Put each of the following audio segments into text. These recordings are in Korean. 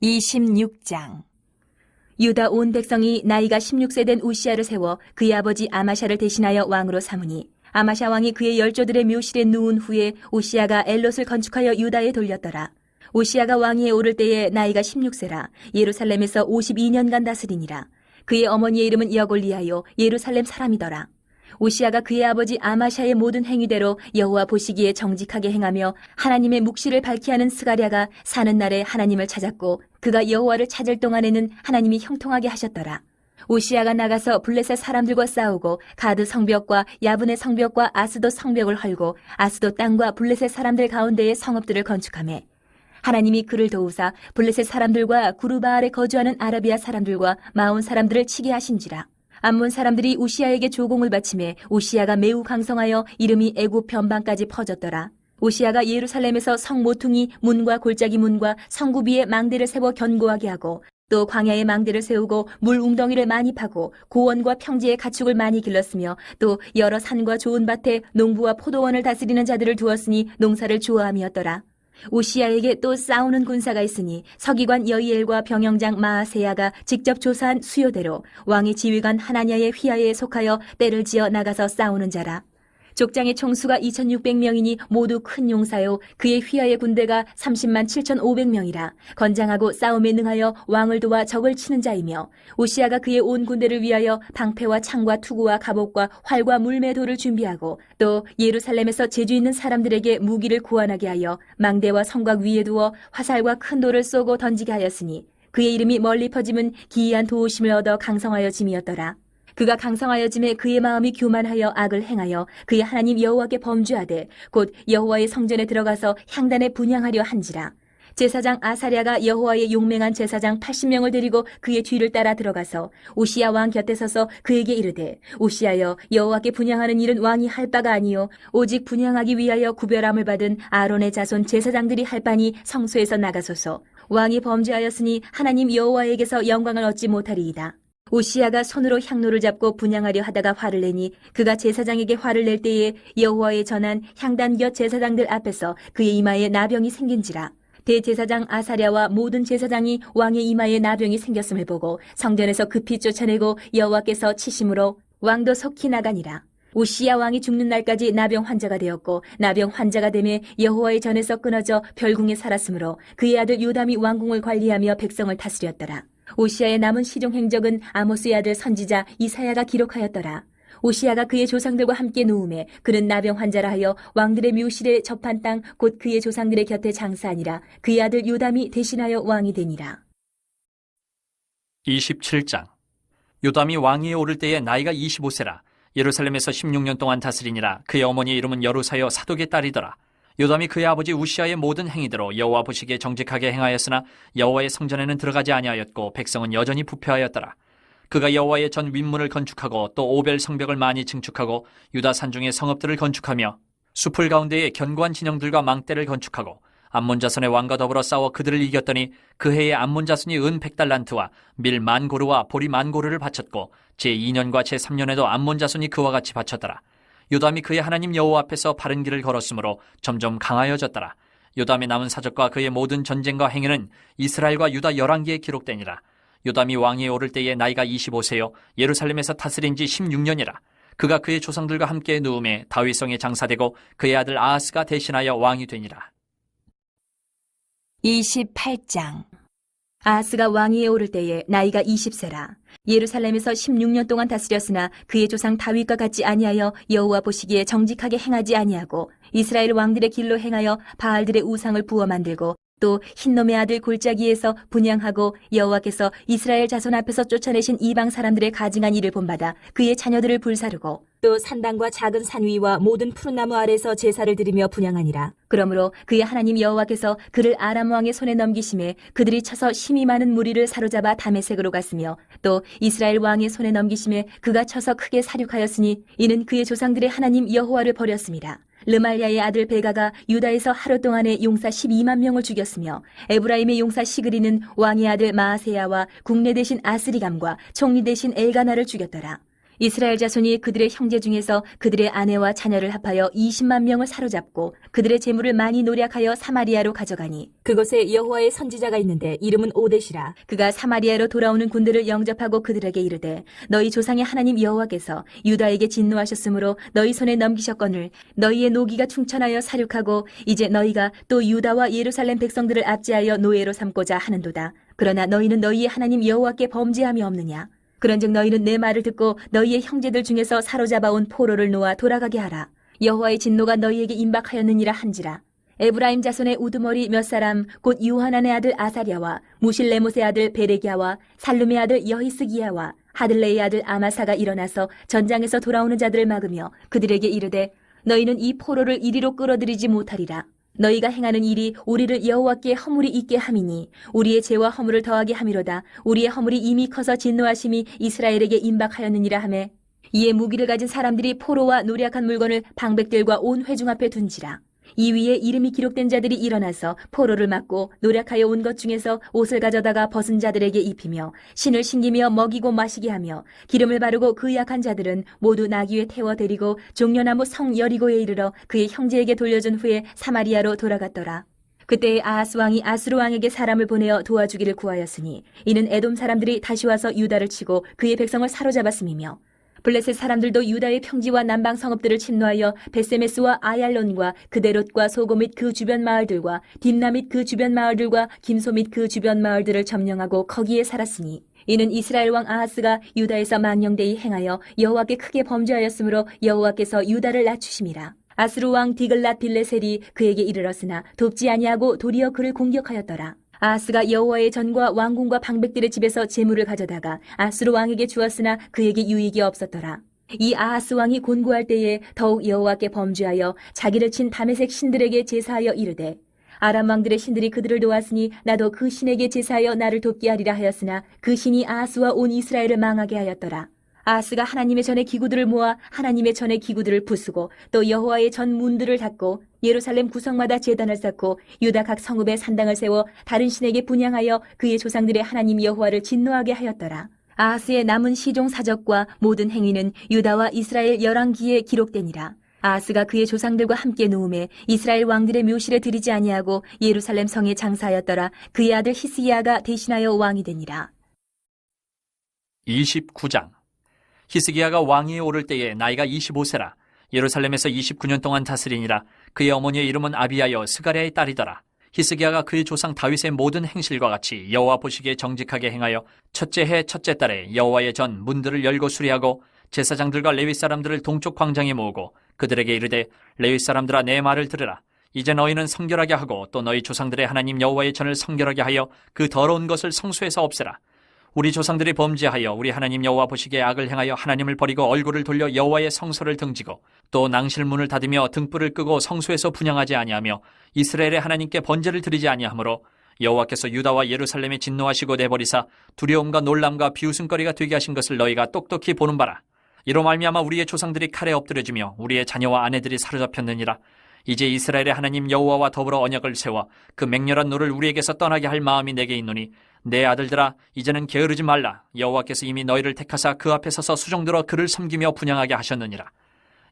26장. 유다 온 백성이 나이가 16세 된 우시야를 세워 그의 아버지 아마샤를 대신하여 왕으로 삼으니 아마샤 왕이 그의 열조들의 묘실에 누운 후에 우시야가 엘롯을 건축하여 유다에 돌렸더라. 우시야가 왕위에 오를 때에 나이가 16세라 예루살렘에서 52년간 다스리니라. 그의 어머니의 이름은 여골리아요 예루살렘 사람이더라. 우시야가 그의 아버지 아마샤의 모든 행위대로 여호와 보시기에 정직하게 행하며 하나님의 묵시를 밝히 하는 스가랴가 사는 날에 하나님을 찾았고 그가 여호와를 찾을 동안에는 하나님이 형통하게 하셨더라. 우시야가 나가서 블레셋 사람들과 싸우고 가드 성벽과 야브네 성벽과 아스돗 성벽을 헐고 아스돗 땅과 블레셋 사람들 가운데에 성읍들을 건축하매 하나님이 그를 도우사 블레셋 사람들과 구르바알에 거주하는 아라비아 사람들과 마온 사람들을 치게 하신지라. 암몬 사람들이 우시야에게 조공을 바치매 우시야가 매우 강성하여 이름이 애굽 변방까지 퍼졌더라. 우시야가 예루살렘에서 성 모퉁이 문과 골짜기 문과 성구비에 망대를 세워 견고하게 하고 또 광야에 망대를 세우고 물 웅덩이를 많이 파고 고원과 평지에 가축을 많이 길렀으며 또 여러 산과 좋은 밭에 농부와 포도원을 다스리는 자들을 두었으니 농사를 좋아함이었더라. 우시야에게 또 싸우는 군사가 있으니 서기관 여이엘과 병영장 마아세야가 직접 조사한 수요대로 왕의 지휘관 하나냐의 휘하에 속하여 때를 지어 나가서 싸우는 자라. 족장의 총수가 2600명이니 모두 큰 용사요 그의 휘하의 군대가 30만 7500명이라 건장하고 싸움에 능하여 왕을 도와 적을 치는 자이며 우시야가 그의 온 군대를 위하여 방패와 창과 투구와 갑옷과 활과 물매도를 준비하고 또 예루살렘에서 재주 있는 사람들에게 무기를 구원하게 하여 망대와 성곽 위에 두어 화살과 큰 돌을 쏘고 던지게 하였으니 그의 이름이 멀리 퍼짐은 기이한 도우심을 얻어 강성하여 짐이었더라. 그가 강성하여짐에 그의 마음이 교만하여 악을 행하여 그의 하나님 여호와께 범죄하되 곧 여호와의 성전에 들어가서 향단에 분향하려 한지라. 제사장 아사랴가 여호와의 용맹한 제사장 80명을 데리고 그의 뒤를 따라 들어가서 우시야 왕 곁에 서서 그에게 이르되 우시야여 여호와께 분향하는 일은 왕이 할 바가 아니요 오직 분향하기 위하여 구별함을 받은 아론의 자손 제사장들이 할 바니 성소에서 나가소서. 왕이 범죄하였으니 하나님 여호와에게서 영광을 얻지 못하리이다. 우시야가 손으로 향로를 잡고 분향하려 하다가 화를 내니 그가 제사장에게 화를 낼 때에 여호와의 전한 향단 곁 제사장들 앞에서 그의 이마에 나병이 생긴지라. 대제사장 아사랴와 모든 제사장이 왕의 이마에 나병이 생겼음을 보고 성전에서 급히 쫓아내고 여호와께서 치심으로 왕도 속히 나가니라. 우시야 왕이 죽는 날까지 나병 환자가 되었고 나병 환자가 되매 여호와의 전에서 끊어져 별궁에 살았으므로 그의 아들 요담이 왕궁을 관리하며 백성을 다스렸더라. 우시야의 남은 시종 행적은 아모스의 아들 선지자 이사야가 기록하였더라. 우시야가 그의 조상들과 함께 누움에 그는 나병 환자라 하여 왕들의 묘실에 접한 땅 곧 그의 조상들의 곁에 장사하니라. 그의 아들 요담이 대신하여 왕이 되니라. 27장. 요담이 왕위에 오를 때에 나이가 25세라 예루살렘에서 16년 동안 다스리니라. 그의 어머니의 이름은 여루사여 사독의 딸이더라. 요담이 그의 아버지 우시야의 모든 행위대로 여호와 보시기에 정직하게 행하였으나 여호와의 성전에는 들어가지 아니하였고 백성은 여전히 부패하였더라. 그가 여호와의 전 윗문을 건축하고 또 오벨 성벽을 많이 증축하고 유다 산중의 성읍들을 건축하며 숲을 가운데에 견고한 진영들과 망대를 건축하고 암몬 자손의 왕과 더불어 싸워 그들을 이겼더니 그 해에 암몬 자손이 은 100달란트와 밀 10,000고르와 보리 10,000고르를 바쳤고 제2년과 제3년에도 암몬 자손이 그와 같이 바쳤더라. 요담이 그의 하나님 여호와 앞에서 바른 길을 걸었으므로 점점 강하여졌더라. 요담의 남은 사적과 그의 모든 전쟁과 행위는 이스라엘과 유다 열왕기에 기록되니라. 요담이 왕위에 오를 때에 나이가 25세요 예루살렘에서 다스린 지 16년이라. 그가 그의 조상들과 함께 누움에 다윗성에 장사되고 그의 아들 아하스가 대신하여 왕이 되니라. 28장. 아하스가 왕위에 오를 때에 나이가 20세라. 예루살렘에서 16년 동안 다스렸으나 그의 조상 다윗과 같지 아니하여 여호와 보시기에 정직하게 행하지 아니하고 이스라엘 왕들의 길로 행하여 바알들의 우상을 부어 만들고 또 흰놈의 아들 골짜기에서 분향하고 여호와께서 이스라엘 자손 앞에서 쫓아내신 이방 사람들의 가증한 일을 본받아 그의 자녀들을 불사르고 또 산당과 작은 산 위와 모든 푸른 나무 아래서 제사를 드리며 분향하니라. 그러므로 그의 하나님 여호와께서 그를 아람 왕의 손에 넘기심에 그들이 쳐서 심히 많은 무리를 사로잡아 다메섹으로 갔으며 또 이스라엘 왕의 손에 넘기심에 그가 쳐서 크게 사륙하였으니 이는 그의 조상들의 하나님 여호와를 버렸습니다. 르말야의 아들 베가가 유다에서 하루 동안에 용사 12만 명을 죽였으며 에브라임의 용사 시그리는 왕의 아들 마아세야와 국내 대신 아스리감과 총리 대신 엘가나를 죽였더라. 이스라엘 자손이 그들의 형제 중에서 그들의 아내와 자녀를 합하여 20만 명을 사로잡고 그들의 재물을 많이 노략하여 사마리아로 가져가니 그곳에 여호와의 선지자가 있는데 이름은 오뎃이라. 그가 사마리아로 돌아오는 군대를 영접하고 그들에게 이르되 너희 조상의 하나님 여호와께서 유다에게 진노하셨으므로 너희 손에 넘기셨거늘 너희의 노기가 충천하여 사륙하고 이제 너희가 또 유다와 예루살렘 백성들을 압제하여 노예로 삼고자 하는도다. 그러나 너희는 너희의 하나님 여호와께 범죄함이 없느냐? 그런즉 너희는 내 말을 듣고 너희의 형제들 중에서 사로잡아온 포로를 놓아 돌아가게 하라. 여호와의 진노가 너희에게 임박하였느니라 한지라. 에브라임 자손의 우두머리 몇 사람 곧 요하난의 아들 아사랴와 무실레못의 아들 베레기야와 살룸의 아들 여히스기야와 하들레의 아들 아마사가 일어나서 전장에서 돌아오는 자들을 막으며 그들에게 이르되 너희는 이 포로를 이리로 끌어들이지 못하리라. 너희가 행하는 일이 우리를 여호와께 허물이 있게 함이니 우리의 죄와 허물을 더하게 함이로다. 우리의 허물이 이미 커서 진노하심이 이스라엘에게 임박하였느니라 하매 이에 무기를 가진 사람들이 포로와 노략한 물건을 방백들과 온 회중 앞에 둔지라. 이 위에 이름이 기록된 자들이 일어나서 포로를 막고 노략하여 온 것 중에서 옷을 가져다가 벗은 자들에게 입히며 신을 신기며 먹이고 마시게 하며 기름을 바르고 그 약한 자들은 모두 나귀에 태워 데리고 종려나무 성 여리고에 이르러 그의 형제에게 돌려준 후에 사마리아로 돌아갔더라. 그때 아하스 왕이 아수르 왕에게 사람을 보내어 도와주기를 구하였으니 이는 에돔 사람들이 다시 와서 유다를 치고 그의 백성을 사로잡았음이며 블레셋 사람들도 유다의 평지와 남방 성읍들을 침노하여 베세메스와 아얄론과 그데롯과 소고 및 그 주변 마을들과 딥나 및 그 주변 마을들과 김소 및 그 주변 마을들을 점령하고 거기에 살았으니 이는 이스라엘 왕 아하스가 유다에서 망령되이 행하여 여호와께 크게 범죄하였으므로 여호와께서 유다를 낮추심이라. 아스루 왕 디글랏 빌레셀이 그에게 이르렀으나 돕지 아니하고 도리어 그를 공격하였더라. 아하스가 여호와의 전과 왕궁과 방백들의 집에서 재물을 가져다가 아수르 왕에게 주었으나 그에게 유익이 없었더라. 이 아하스 왕이 곤고할 때에 더욱 여호와께 범죄하여 자기를 친 다메섹 신들에게 제사하여 이르되 아람 왕들의 신들이 그들을 도왔으니 나도 그 신에게 제사하여 나를 돕게 하리라 하였으나 그 신이 아하스와 온 이스라엘을 망하게 하였더라. 아하스가 하나님의 전의 기구들을 모아 하나님의 전의 기구들을 부수고 또 여호와의 전 문들을 닫고 예루살렘 구성마다 제단을 쌓고 유다 각 성읍에 산당을 세워 다른 신에게 분향하여 그의 조상들의 하나님 여호와를 진노하게 하였더라. 아하스의 남은 시종 사적과 모든 행위는 유다와 이스라엘 열왕기에 기록되니라. 아하스가 그의 조상들과 함께 누움에 이스라엘 왕들의 묘실에 들이지 아니하고 예루살렘 성에 장사하였더라. 그의 아들 히스기야가 대신하여 왕이 되니라. 29장. 히스기야가 왕위에 오를 때에 나이가 25세라. 예루살렘에서 29년 동안 다스리니라. 그의 어머니의 이름은 아비야여 스가랴의 딸이더라. 히스기야가 그의 조상 다윗의 모든 행실과 같이 여호와 보시기에 정직하게 행하여 첫째 해 첫째 달에 여호와의 전 문들을 열고 수리하고 제사장들과 레위 사람들을 동쪽 광장에 모으고 그들에게 이르되 레위 사람들아 내 말을 들으라. 이제 너희는 성결하게 하고 또 너희 조상들의 하나님 여호와의 전을 성결하게 하여 그 더러운 것을 성소에서 없애라. 우리 조상들이 범죄하여 우리 하나님 여호와 보시기에 악을 행하여 하나님을 버리고 얼굴을 돌려 여호와의 성소를 등지고 또 낭실문을 닫으며 등불을 끄고 성소에서 분향하지 아니하며 이스라엘의 하나님께 번제를 드리지 아니하므로 여호와께서 유다와 예루살렘에 진노하시고 내버리사 두려움과 놀람과 비웃음거리가 되게 하신 것을 너희가 똑똑히 보는 바라. 이로 말미암아 우리의 조상들이 칼에 엎드려지며 우리의 자녀와 아내들이 사로잡혔느니라. 이제 이스라엘의 하나님 여호와와 더불어 언약을 세워 그 맹렬한 노를 우리에게서 떠나게 할 마음이 내게 있노니 내 아들들아 이제는 게으르지 말라. 여호와께서 이미 너희를 택하사 그 앞에 서서 수종들어 그를 섬기며 분향하게 하셨느니라.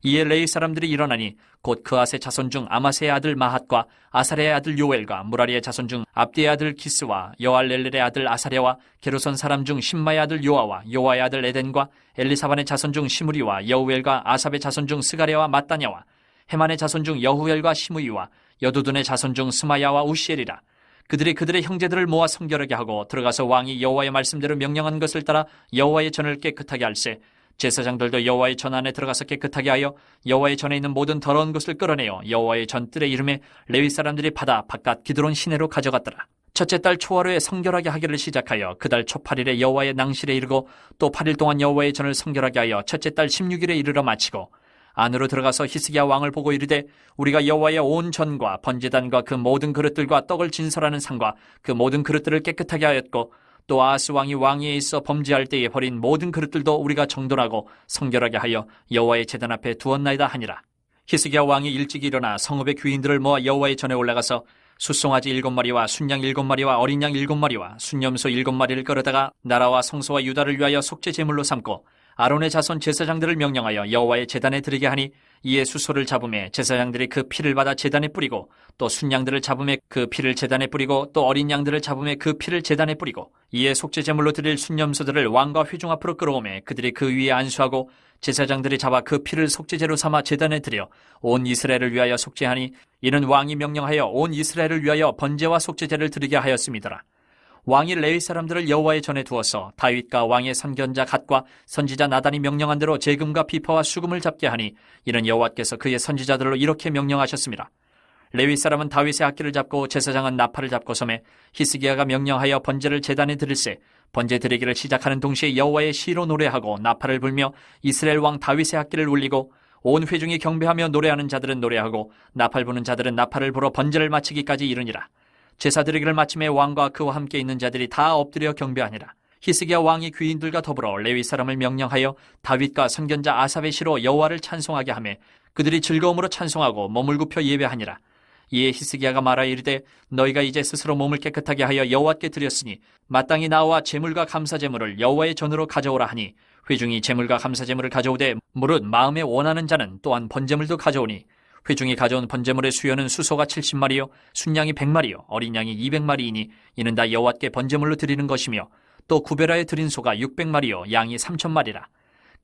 이에 레위 사람들이 일어나니 곧 그아스의 자손 중 아마세의 아들 마핫과 아사랴의 아들 요엘과 무라리의 자손 중 압디의 아들 기스와 여알렐렐의 아들 아사랴와 게르손 사람 중 신마의 아들 요아와 요아의 아들 에덴과 엘리사반의 자손 중 시므리와 여우엘과 아삽의 자손 중 스가랴와 마따냐와 헤만의 자손 중 여후엘과 시므이와 여두둔의 자손 중 스마야와 우시엘이라. 그들이 그들의 형제들을 모아 성결하게 하고 들어가서 왕이 여호와의 말씀대로 명령한 것을 따라 여호와의 전을 깨끗하게 할세. 제사장들도 여호와의 전 안에 들어가서 깨끗하게 하여 여호와의 전에 있는 모든 더러운 것을 끌어내어 여호와의 전 뜰의 이름에 레위 사람들이 받아 바깥 기드론 시내로 가져갔더라. 첫째 달 초하루에 성결하게 하기를 시작하여 그 달 초 8일에 여호와의 낭실에 이르고 또 8일 동안 여호와의 전을 성결하게 하여 첫째 달 16일에 이르러 마치고 안으로 들어가서 히스기야 왕을 보고 이르되 우리가 여호와의 온 전과 번제단과 그 모든 그릇들과 떡을 진설하는 상과 그 모든 그릇들을 깨끗하게 하였고 또 아하스 왕이 왕위에 있어 범죄할 때에 버린 모든 그릇들도 우리가 정돈하고 성결하게 하여 여호와의 제단 앞에 두었나이다 하니라. 히스기야 왕이 일찍 일어나 성읍의 귀인들을 모아 여호와의 전에 올라가서 숫송아지 7마리와 순양 7마리와 어린 양 7마리와 순염소 7마리를 끌어다가 나라와 성소와 유다를 위하여 속죄 제물로 삼고 아론의 자손 제사장들을 명령하여 여호와의 제단에 드리게 하니 이에 수소를 잡음에 제사장들이 그 피를 받아 제단에 뿌리고 또 순양들을 잡음에 그 피를 제단에 뿌리고 또 어린 양들을 잡음에 그 피를 제단에 뿌리고 이에 속죄 제물로 드릴 순념소들을 왕과 회중 앞으로 끌어오매 그들이 그 위에 안수하고 제사장들이 잡아 그 피를 속죄제로 삼아 제단에 드려 온 이스라엘을 위하여 속죄하니 이는 왕이 명령하여 온 이스라엘을 위하여 번제와 속죄제를 드리게 하였음이더라. 왕이 레위 사람들을 여호와의 전에 두어서 다윗과 왕의 선견자 갓과 선지자 나단이 명령한 대로 재금과 비파와 수금을 잡게 하니 이는 여호와께서 그의 선지자들로 이렇게 명령하셨습니다. 레위 사람은 다윗의 악기를 잡고 제사장은 나팔을 잡고 섬에 히스기야가 명령하여 번제를 제단에 드릴새 번제 드리기를 시작하는 동시에 여호와의 시로 노래하고 나팔을 불며 이스라엘 왕 다윗의 악기를 울리고 온 회중이 경배하며 노래하는 자들은 노래하고 나팔 부는 자들은 나팔을 불어 번제를 마치기까지 이르니라. 제사 드리기를 마침에 왕과 그와 함께 있는 자들이 다 엎드려 경배하니라. 히스기야 왕이 귀인들과 더불어 레위 사람을 명령하여 다윗과 선견자 아삽의 시로 여호와를 찬송하게 하매 그들이 즐거움으로 찬송하고 몸을 굽혀 예배하니라. 이에 히스기야가 말하여 이르되 너희가 이제 스스로 몸을 깨끗하게 하여 여호와께 드렸으니 마땅히 나와 제물과 감사 제물을 여호와의 전으로 가져오라 하니 회중이 제물과 감사 제물을 가져오되 무릇 마음에 원하는 자는 또한 번제물도 가져오니 회중이 가져온 번제물의 수요는 수소가 70마리요 순양이 100마리요 어린 양이 200마리이니 이는 다 여호와께 번제물로 드리는 것이며 또 구별하여 드린 소가 600마리요 양이 3,000마리라.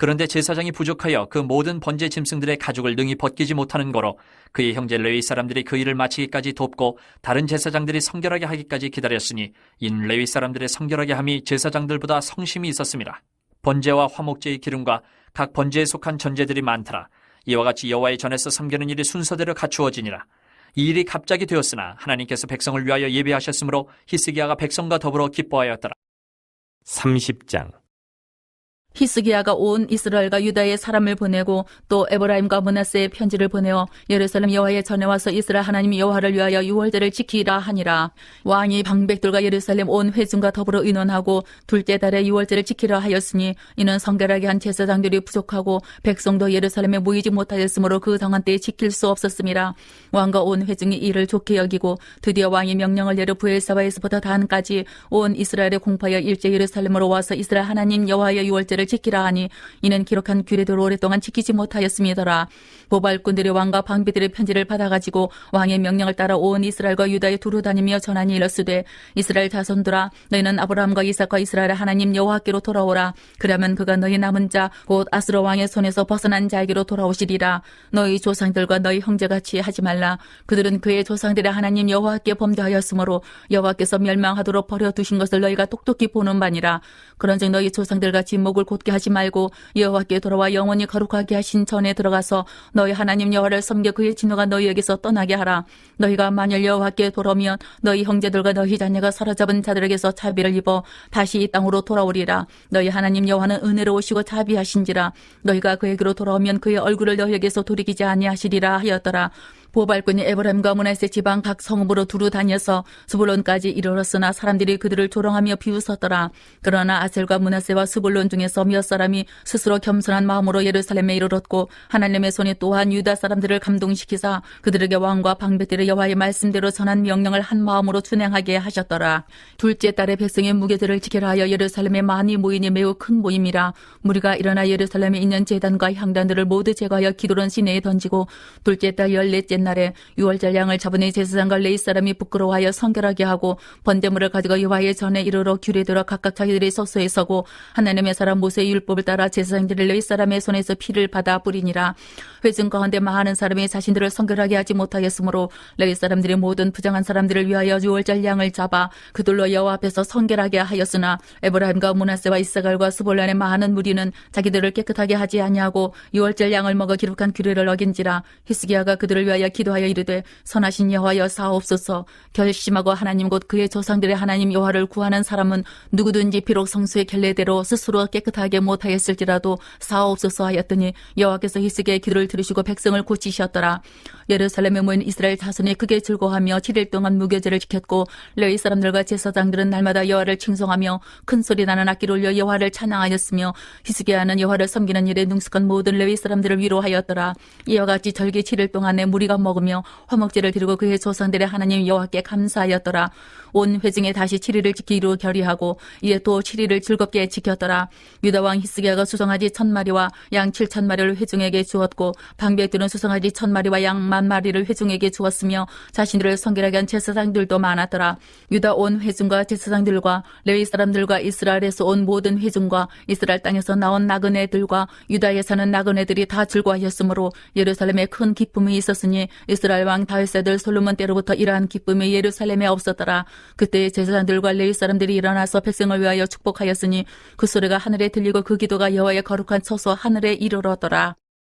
그런데 제사장이 부족하여 그 모든 번제 짐승들의 가죽을 능히 벗기지 못하는 거로 그의 형제 레위 사람들이 그 일을 마치기까지 돕고 다른 제사장들이 성결하게 하기까지 기다렸으니 이는 레위 사람들의 성결하게 함이 제사장들보다 성심이 있었습니다. 번제와 화목제의 기름과 각 번제에 속한 전제들이 많더라. 이와 같이 여호와의 전에서 섬기는 일이 순서대로 갖추어지니라. 이 일이 갑자기 되었으나 하나님께서 백성을 위하여 예배하셨으므로 히스기야가 백성과 더불어 기뻐하였더라. 30장. 히스기야가 온 이스라엘과 유다의 사람을 보내고 또 에브라임과 므낫세의 편지를 보내어 예루살렘 여호와의 전에 와서 이스라엘 하나님 여호와를 위하여 유월절을 지키라 하니라. 왕이 방백들과 예루살렘 온 회중과 더불어 의논하고 둘째 달에 유월절을 지키라 하였으니 이는 성결하게 한 제사장들이 부족하고 백성도 예루살렘에 모이지 못하였으므로 그 정한 때에 지킬 수 없었음이라. 왕과 온 회중이 이를 좋게 여기고 드디어 왕이 명령을 내려 부엘사바에서부터 단까지 온 이스라엘의 공파여 일제 예루살렘으로 와서 이스라엘 하나님 여호와의 유월절을 지키라 하니 이는 기록한 규례대로 오랫동안 지키지 못하였음이더라. 보발꾼들이 왕과 방비들의 편지를 받아가지고 왕의 명령을 따라 온 이스라엘과 유다에 두루 다니며 전하니 이르시되 이스라엘 자손들아 너희는 아브라함과 이삭과 이스라엘의 하나님 여호와께로 돌아오라. 그러면 그가 너희 남은 자 곧 아스로 왕의 손에서 벗어난 자에게로 돌아오시리라. 너희 조상들과 너희 형제같이 하지 말라. 그들은 그의 조상들의 하나님 여호와께 범죄하였으므로 여호와께서 멸망하도록 버려두신 것을 너희가 똑똑히 보는 바니라. 그런즉 너희 조상들같이 목을 곧게 하지 말고 여호와께 돌아와 영원히 거룩하게 하신 전에 들어가서 너희 하나님 여호와를 섬겨 그의 진노가 너희에게서 떠나게 하라. 너희가 만일 여호와께 돌아오면 너희 형제들과 너희 자녀가 사로잡은 자들에게서 자비를 입어 다시 이 땅으로 돌아오리라. 너희 하나님 여호와는 은혜로우시고 자비하신지라. 너희가 그에게로 돌아오면 그의 얼굴을 너희에게서 돌이키지 아니하시리라 하였더라. 보발꾼이 에브라임과 므낫세 지방 각 성읍으로 두루 다녀서 스불론까지 이르렀으나 사람들이 그들을 조롱하며 비웃었더라. 그러나 아셀과 므낫세와 스불론 중에서 몇 사람이 스스로 겸손한 마음으로 예루살렘에 이르렀고 하나님의 손이 또한 유다 사람들을 감동시키사 그들에게 왕과 방백들의 여호와의 말씀대로 전한 명령을 한 마음으로 준행하게 하셨더라. 둘째 달에 백성의 무교절을 지키라 하여 예루살렘에 많이 모이니 매우 큰 모임이라. 무리가 일어나 예루살렘에 있는 제단과 향단들을 모두 제거하여 기드론 시내에 던지고 둘째 달 14째 날에 유월절 양을 잡으니 제사장과 레위 사람이 부끄러워하여 성결하게 하고 번제물을 가지고 여호와의 전에 이르러 규례대로 각각 자기들의 소소에 서고 하나님의 사람 모세의 율법을 따라 제사장들이 레위 사람의 손에서 피를 받아 뿌리니라. 회중 가운데 많은 사람이 자신들을 성결하게 하지 못하였으므로 레위 사람들이 모든 부정한 사람들을 위하여 유월절 양을 잡아 그들로 여호와 앞에서 성결하게 하였으나 에브라임과 므낫세와 이사갈과 스볼란의 많은 무리는 자기들을 깨끗하게 하지 아니하고 유월절 양을 먹어 기록한 규례를 어긴지라. 히스기야가 그들을 위하여 기도하여 이르되 선하신 여호와여 사옵소서. 결심하고 하나님 곧 그의 조상들의 하나님 여호와를 구하는 사람은 누구든지 비록 성수의 결례대로 스스로 깨끗하게 못하였을지라도 사옵소서 하였더니 여호와께서 히스기야의 기도를 들으시고 백성을 고치셨더라. 예루살렘에 모인 이스라엘 자손이 크게 즐거워하며 7일 동안 무교절을 지켰고 레위 사람들과 제사장들은 날마다 여호와를 칭송하며 큰 소리 나는 악기를 올려 여호와를 찬양하였으며 히스기야는 여호와를 섬기는 일에 능숙한 모든 레위 사람들을 위로하였더라. 이와 같이 절기 7일 동안에 무리가 먹으며 화목제를 드리고 그의 조상들의 하나님 여호와께 감사하였더라. 온 회중에 다시 7일을 지키기로 결의하고 이에 또 7일을 즐겁게 지켰더라. 유다 왕 히스기야가 수송아지 1000마리와 양 7000마리를 회중에게 주었고 방백들은 수송아지 1000마리와 양 10,000마리를 회중에게 주었으며 자신들을 성결하게 한 제사장들도 많았더라. 유다 온 회중과 제사장들과 레위 사람들과 이스라엘에서 온 모든 회중과 이스라엘 땅에서 나온 나그네들과 유다에 사는 나그네들이 다 즐거워하였으므로 예루살렘에 큰 기쁨이 있었으니 이스라엘 왕 다윗의 아들 솔로몬 때로부터 이러한 기쁨이 예루살렘에 없었더라. 그때 제사장들과 레위 사람들이 일어나서 백성을 위하여 축복하였으니 그 소리가 하늘에 들리고 그 기도가 여호와의 거룩한 처소 하늘에 이르렀더라.